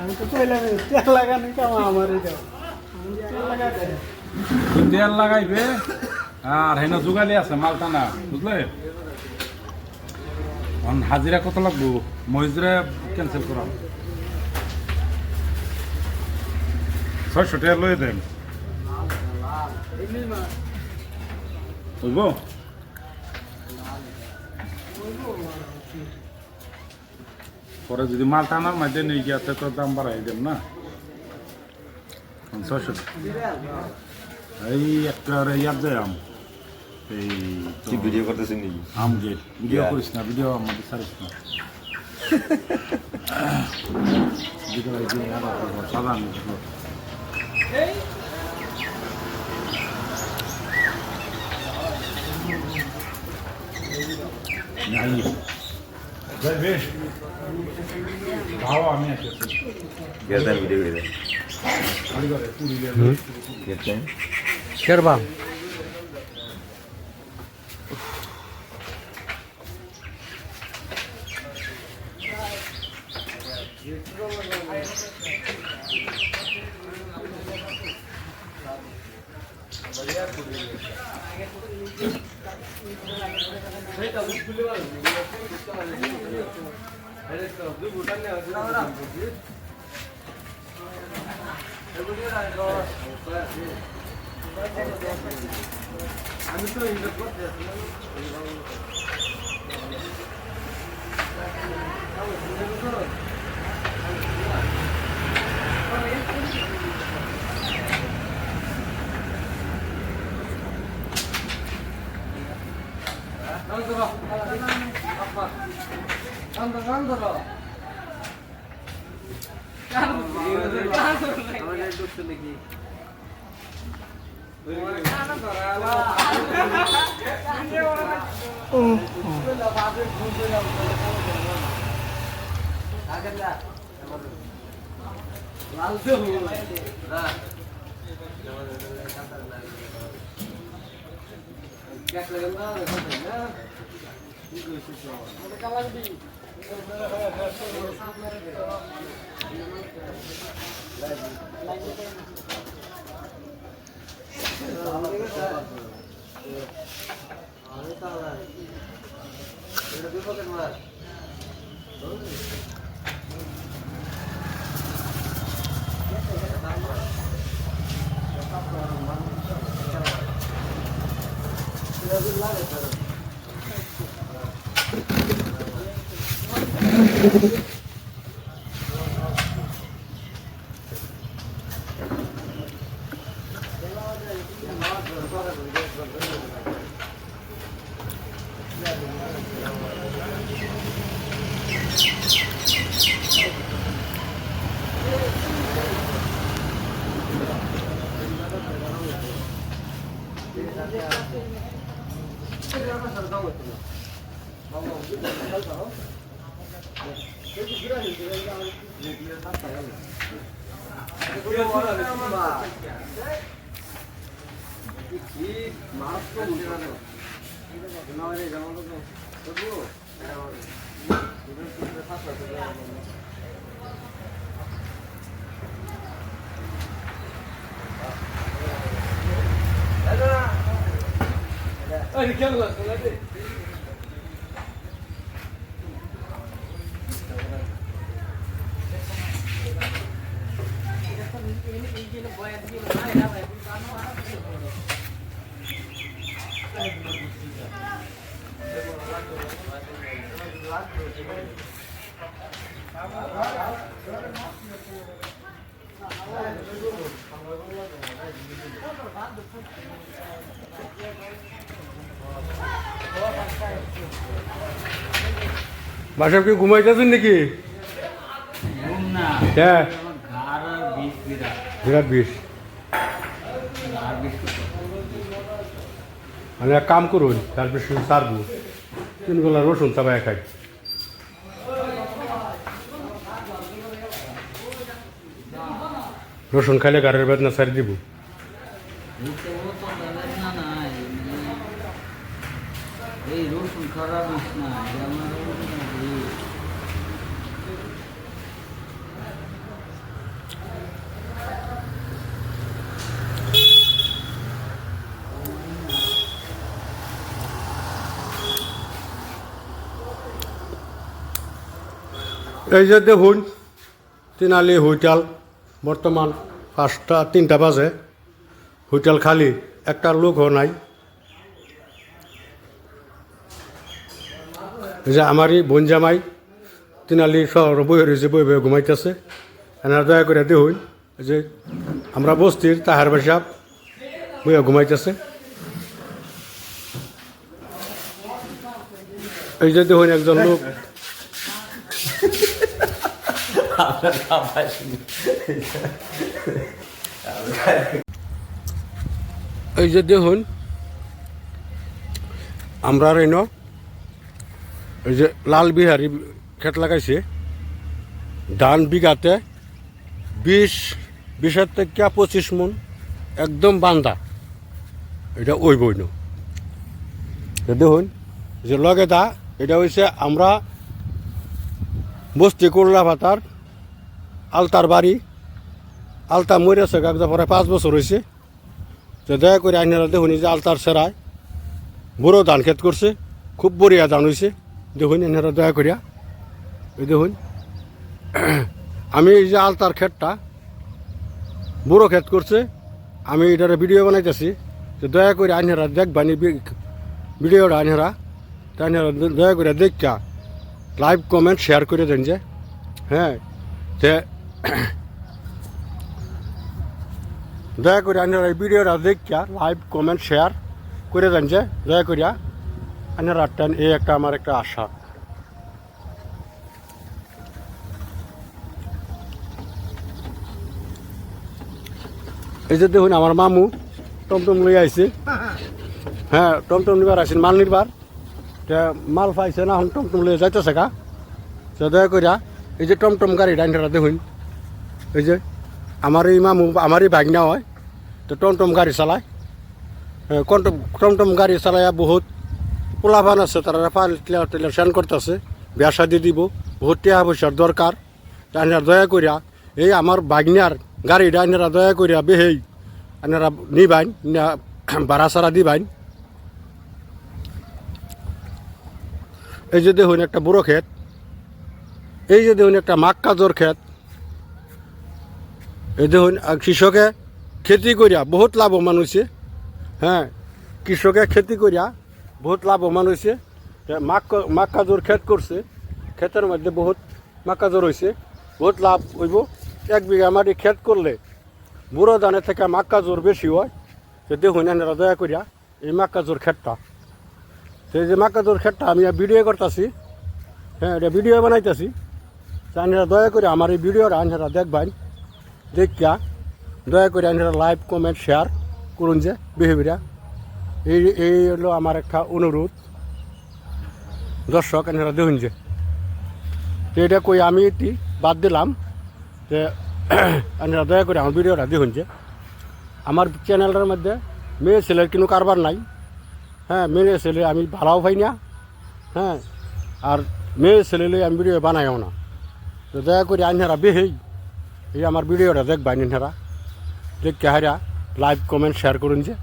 আমি তো কইলাম তেল লাগানি কাম আমার এটা তেল লাগাতে তেল লাগাইবে আর হেনা জোগালি আছে মালটানা বুঝলে হাজিরা কত লাগবো মহিজরা ক্যান্সেল করা 600 টাকা লয়ে দেন বুঝবো পরে যদি মাল টানার মাঝে নিয়ে গিয়ে তো দাম বাড়াই দেন না 600 এই একটা ইয়ার যায় আম এই কি ভিডিও করতেছেন নাকি আম গেট ভিডিও করিস না ভিডিও আমাদের সারিস না ভিডিও সাধারণ বেশ ভালো আমি আসছি গেছেন ভিডিও করে খালি করে পুরি গেছেন কেরবা আমি তো ইনভেস্ট করতে বাসব কি ঘুমাইতেছেন নাকি? হ্যাঁ বিরাট বিষ। মানে এক কাম করুন তারপর শুধু সারবো 3 গোলা রসুন চাবাই খাই। রসুন খাইলে গাড়ির বেদনা সারি দিব। এই রসুন খারাপ না এই যে দেখুন তিনালি হোটেল বর্তমান 3টা বাজে হোটেল খালি একটা লোকও নাই এই যে আমারই বোন জামাই তিনালি শহর বই রয়েছে বই বই ঘুমাইতেছে এনারা দয়া করে দেখুন যে আমরা বস্তির তাহার বাসা বইয়া ঘুমাইতেছে এই যে দেখুন একজন লোক এই যে দেখুন আমরা রেন এই যে লাল বিহারি ক্ষেত লাগাইছে ধান বিঘাতে 20 থেকে 25 মন একদম বান্ধা এটা ওই বইন দেখুন যে লগে দা এটা হয়েছে আমরা বস্তি করলা ভাতার আলতার বাড়ি আলতা মরেছে কাগজা পরে 5 বছর হয়েছে তো দয়া করে আইনারা দেখুন যে আলতার সেরায় বড় ধান ক্ষেত করছে খুব বড়িয়া ধান হয়েছে দেখুন এনারা দয়া করিয়া এই দেখুন আমি এই যে আলতার ক্ষেতটা বড় ক্ষেত করছে আমি এটার ভিডিও বানাইতেছি তো দয়া করে আইনারা দেখবানি ভিডিওটা আইনারা দয়া করে দেখা লাইভ কমেন্ট শেয়ার করে দেন যে হ্যাঁ তে দয়া করে আইনারা এই ভিডিওটা দেখা লাইভ কমেন্ট শেয়ার করে দেন যে দয়া করিয়া আইনারা এই একটা আমার একটা আশা এই যে দেখুন আমার মামু টমটম লই আইছে হ্যাঁ টমটম নিবার আসেন মাল নিবার মাল পাইছে না এখন টমটম লয়ে যাইতেছে কা তো দয়া করিয়া এই যে টমটম গাড়ি ডাইনটা দেখুন এই যে আমার এই মামু আমার এই ভাগনা হয় তো টমটম গাড়ি চালায় টমটম গাড়ি চালাইয়া বহুত পোলাভান আছে তারা টেলার সেন করতেছে বিয়া শাদি দিব বহুত টাকা পয়সার দরকার ডাইনারা দয়া করিয়া এই আমার ভাগনার গাড়ি ডাইনারা দয়া করিয়া বেহেই আপনারা নিবাইন ভাড়া সারা দিবাইন এই যে দেখুন একটা বড় ক্ষেত এই যে দেখুন একটা মাক্কাজোর ক্ষেত এই দেখুন কৃষকে খেতি করিয়া বহুত লাভবান হয়েছে হ্যাঁ কৃষকে খেতি করিয়া বহুত লাভবান হয়েছে মাক্কাজোর ক্ষেত করছে ক্ষেতের মধ্যে বহুত মাক্কাজোর হয়েছে বহুত লাভ হইব 1 বিঘা মাটি ক্ষেত করলে বুড়ো ধানের থেকে মাক্কাজোর বেশি হয় তো দেখুন এনারা দয়া করিয়া এই মাক্কাজোর ক্ষেতটা সেই যে মাক্কাজোর ক্ষেতটা আমি ভিডিও করতেছি হ্যাঁ এটা ভিডিও বানাইতেছি আপনারা দয়া করে আমার এই ভিডিওটা আপনারা দেখবেন দেখিয়া দয়া করে আপনারা লাইভ কমেন্ট শেয়ার করুন যে বিহেভিয়ার এই হলো আমার একটা অনুরোধ দর্শক আপনারা দেখুন যে এটা কই আমি এটি বাদ দিলাম যে আপনারা দয়া করে আমার ভিডিওটা দেখুন যে আমার চ্যানেলটার মধ্যে মেয়ে ছেলের কোনো কারবার নাই হ্যাঁ মেয়ে ছেলে আমি ভাড়াও পাই না হ্যাঁ আর মেয়ে ছেলে আমি ভিডিও বানাইও না তো দয়া করে আপনারা বেহেই এই আমার ভিডিওটা দেখবেন আপনারা দেখে হারা লাইভ কমেন্ট শেয়ার করুন যে